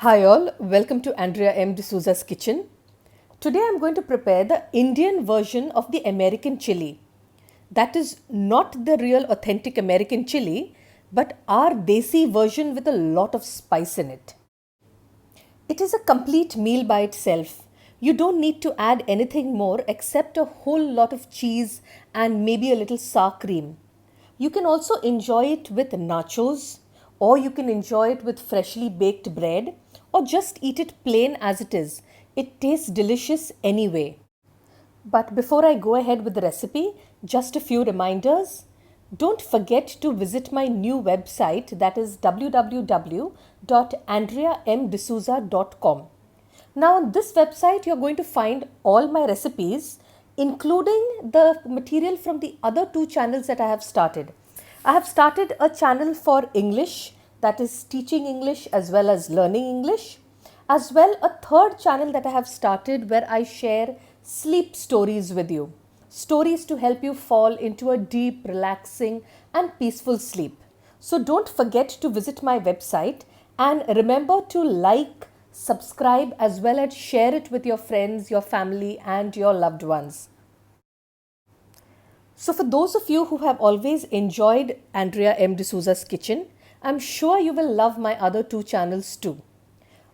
Hi all, welcome to Andrea M. D'Souza's kitchen. Today I'm going to prepare the Indian version of the American chili. That is not the real authentic American chili, but our desi version with a lot of spice in it. It is a complete meal by itself. You don't need to add anything more except a whole lot of cheese and maybe a little sour cream. You can also enjoy it with nachos, or you can enjoy it with freshly baked bread, or just eat it plain as it is. It tastes delicious anyway. But before I go ahead with the recipe, just a few reminders. Don't forget to visit my new website, that is www.andreamdesouza.com. Now, on this website, you're going to find all my recipes, including the material from the other two channels that I have started. I have started a channel for English, that is teaching English as well as learning English, as well a third channel that I have started where I share sleep stories with you. Stories to help you fall into a deep, relaxing, and peaceful sleep. So don't forget to visit my website and remember to like, subscribe, as well as share it with your friends, your family, and your loved ones. So, for those of you who have always enjoyed Andrea M. D'Souza's kitchen, I'm sure you will love my other two channels too.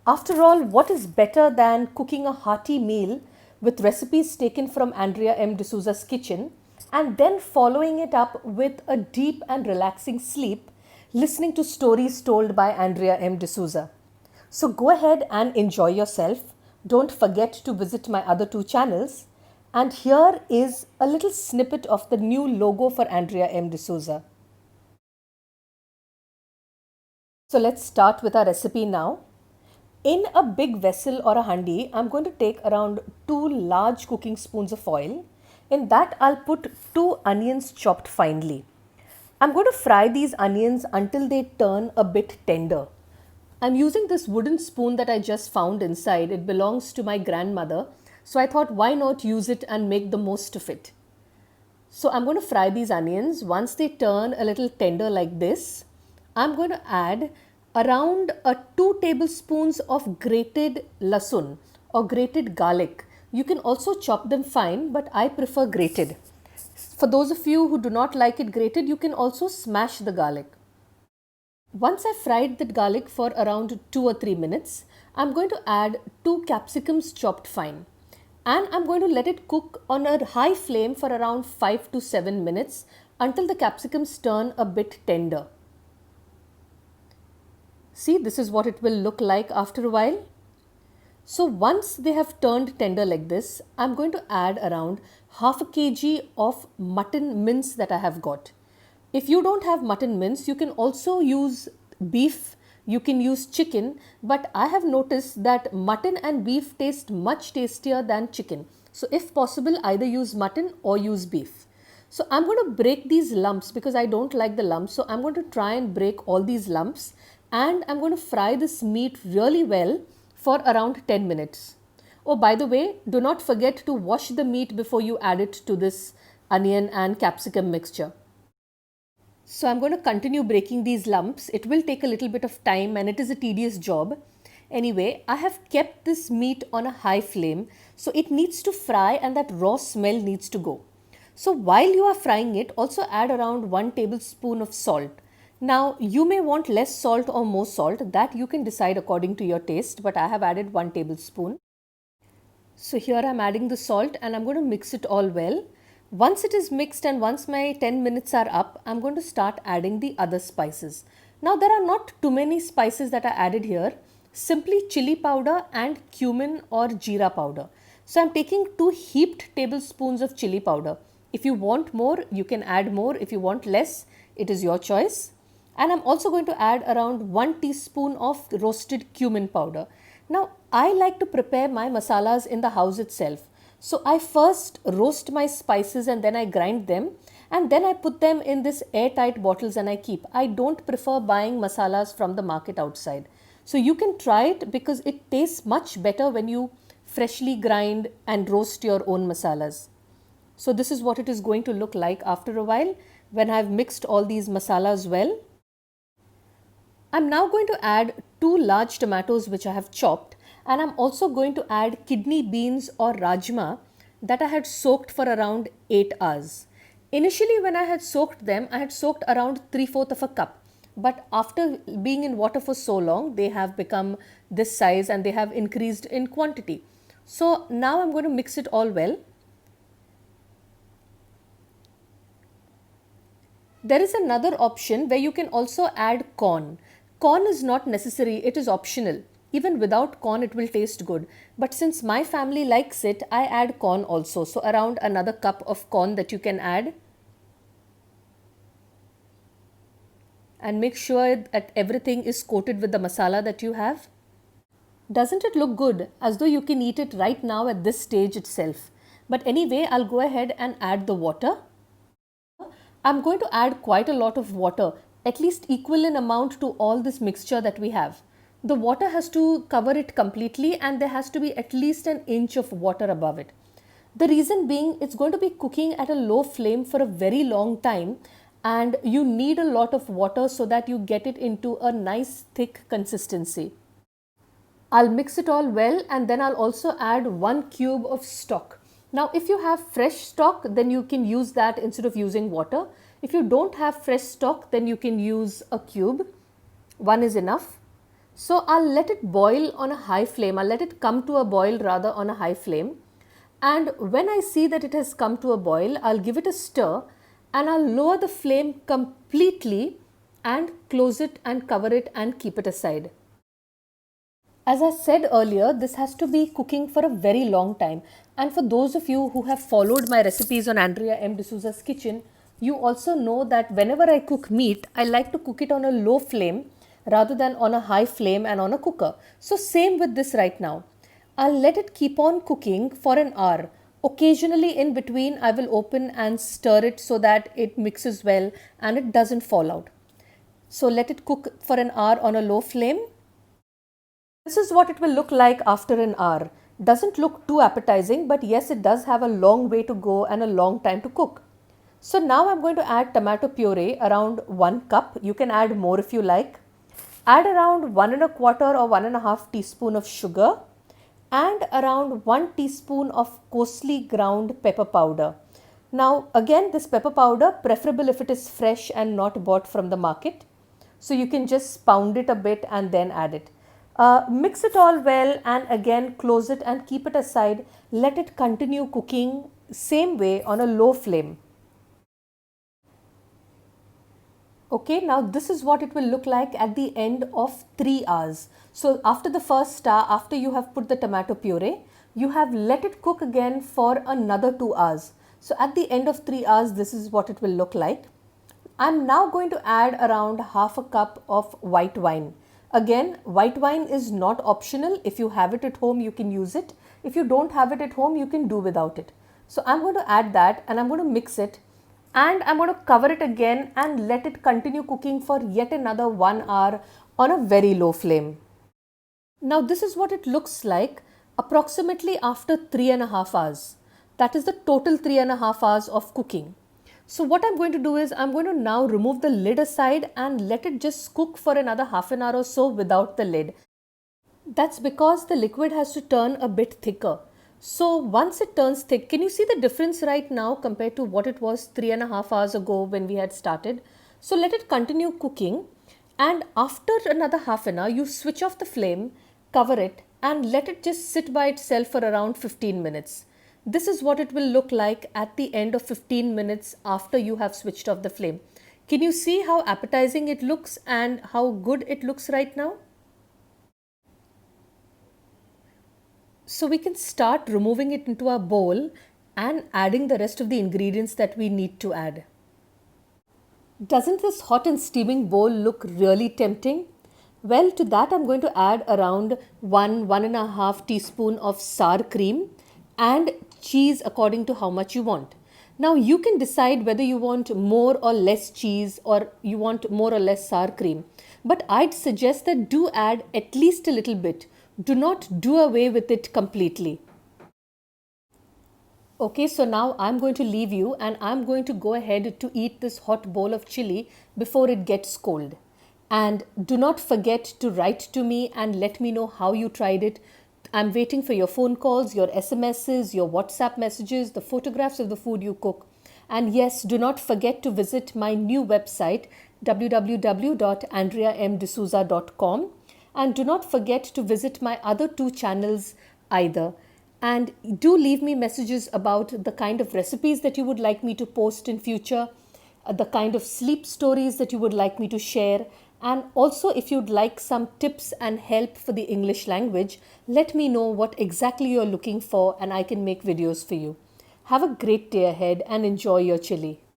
After all, what is better than cooking a hearty meal with recipes taken from Andrea M. D'Souza's kitchen and then following it up with a deep and relaxing sleep listening to stories told by Andrea M. D'Souza? So go ahead and enjoy yourself. Don't forget to visit my other two channels. And here is a little snippet of the new logo for Andrea M. D'Souza. So let's start with our recipe now. In a big vessel or a handi, I'm going to take around 2 large cooking spoons of oil. In that, I'll put 2 onions chopped finely. I'm going to fry these onions until they turn a bit tender. I'm using this wooden spoon that I just found inside. It belongs to my grandmother. So I thought, why not use it and make the most of it? So I'm going to fry these onions. Once they turn a little tender like this, I'm going to add around 2 tablespoons of grated lasun or grated garlic. You can also chop them fine, but I prefer grated. For those of you who do not like it grated, you can also smash the garlic. Once I've fried the garlic for around 2 or 3 minutes, I'm going to add 2 capsicums chopped fine. And I'm going to let it cook on a high flame for around 5 to 7 minutes until the capsicums turn a bit tender. See, this is what it will look like after a while. So once they have turned tender like this, I'm going to add around half a kg of mutton mince that I have got. If you don't have mutton mince, you can also use beef, you can use chicken, but I have noticed that mutton and beef taste much tastier than chicken. So if possible, either use mutton or use beef. So I'm going to break these lumps because I don't like the lumps. So I'm going to try and break all these lumps and I'm going to fry this meat really well for around 10 minutes. Oh, by the way, do not forget to wash the meat before you add it to this onion and capsicum mixture. So I'm going to continue breaking these lumps. It will take a little bit of time and it is a tedious job. Anyway, I have kept this meat on a high flame, so it needs to fry and that raw smell needs to go. So while you are frying it, also add around 1 tablespoon of salt. Now you may want less salt or more salt, that you can decide according to your taste, but I have added 1 tablespoon. So here I'm adding the salt and I'm going to mix it all well. Once it is mixed and once my 10 minutes are up, I'm going to start adding the other spices. Now there are not too many spices that are added here, simply chili powder and cumin or jeera powder. So I'm taking 2 heaped tablespoons of chili powder. If you want more, you can add more. If you want less, it is your choice. And I'm also going to add around 1 teaspoon of roasted cumin powder. Now I like to prepare my masalas in the house itself. So I first roast my spices and then I grind them and then I put them in this airtight bottles and I keep. I don't prefer buying masalas from the market outside. So you can try it because it tastes much better when you freshly grind and roast your own masalas. So this is what it is going to look like after a while when I've mixed all these masalas well. I'm now going to add 2 large tomatoes which I have chopped, and I'm also going to add kidney beans or rajma that I had soaked for around 8 hours. Initially when I had soaked them, I had soaked around 3/4 of a cup. But after being in water for so long, they have become this size and they have increased in quantity. So now I'm going to mix it all well. There is another option where you can also add corn. Corn is not necessary, it is optional. Even without corn, it will taste good. But since my family likes it, I add corn also. So around another cup of corn that you can add. And make sure that everything is coated with the masala that you have. Doesn't it look good? As though you can eat it right now at this stage itself. But anyway, I'll go ahead and add the water. I'm going to add quite a lot of water, at least equal in amount to all this mixture that we have. The water has to cover it completely and there has to be at least an inch of water above it. The reason being, it's going to be cooking at a low flame for a very long time and you need a lot of water so that you get it into a nice thick consistency. I'll mix it all well and then I'll also add 1 cube of stock. Now if you have fresh stock, then you can use that instead of using water. If you don't have fresh stock, then you can use a cube. 1 is enough. So I'll let it boil on a high flame. I'll let it come to a boil rather on a high flame. And when I see that it has come to a boil, I'll give it a stir and I'll lower the flame completely and close it and cover it and keep it aside. As I said earlier, this has to be cooking for a very long time. And for those of you who have followed my recipes on Andrea M. D'Souza's Kitchen, you also know that whenever I cook meat, I like to cook it on a low flame rather than on a high flame and on a cooker. So same with this right now. I'll let it keep on cooking for an hour. Occasionally in between, I will open and stir it so that it mixes well and it doesn't fall out. So let it cook for an hour on a low flame. This is what it will look like after an hour. Doesn't look too appetizing, but yes, it does have a long way to go and a long time to cook. So now I'm going to add tomato puree around 1 cup. You can add more if you like. Add around 1 1/4 or 1 1/2 teaspoon of sugar and around 1 teaspoon of coarsely ground pepper powder. Now again, this pepper powder, preferable if it is fresh and not bought from the market. So you can just pound it a bit and then add it. Mix it all well and again close it and keep it aside. Let it continue cooking same way on a low flame. Okay, now this is what it will look like at the end of 3 hours. So after the first stir, after you have put the tomato puree, you have let it cook again for another 2 hours. So at the end of 3 hours, this is what it will look like. I'm now going to add around half a cup of white wine. Again, white wine is not optional. If you have it at home, you can use it. If you don't have it at home, you can do without it. So I'm going to add that and I'm going to mix it and I'm going to cover it again and let it continue cooking for yet another 1 hour on a very low flame. Now this is what it looks like approximately after 3.5 hours. That is the total 3.5 hours of cooking. So what I'm going to do is I'm going to now remove the lid aside and let it just cook for another half an hour or so without the lid. That's because the liquid has to turn a bit thicker. So once it turns thick, can you see the difference right now compared to what it was 3.5 hours ago when we had started? So let it continue cooking and after another half an hour, you switch off the flame, cover it and let it just sit by itself for around 15 minutes. This is what it will look like at the end of 15 minutes after you have switched off the flame. Can you see how appetizing it looks and how good it looks right now? So we can start removing it into our bowl and adding the rest of the ingredients that we need to add. Doesn't this hot and steaming bowl look really tempting? Well, to that I'm going to add around 1.5 teaspoon of sour cream and cheese according to how much you want. Now you can decide whether you want more or less cheese or you want more or less sour cream. But I'd suggest that do add at least a little bit. Do not do away with it completely. Okay, so now I'm going to leave you and I'm going to go ahead to eat this hot bowl of chili before it gets cold. And do not forget to write to me and let me know how you tried it. I'm waiting for your phone calls, your SMSs, your WhatsApp messages, the photographs of the food you cook. And yes, do not forget to visit my new website www.andreamdesouza.com, and do not forget to visit my other two channels either. And do leave me messages about the kind of recipes that you would like me to post in future, the kind of sleep stories that you would like me to share, and also if you'd like some tips and help for the English language, let me know what exactly you're looking for and I can make videos for you. Have a great day ahead and enjoy your chili.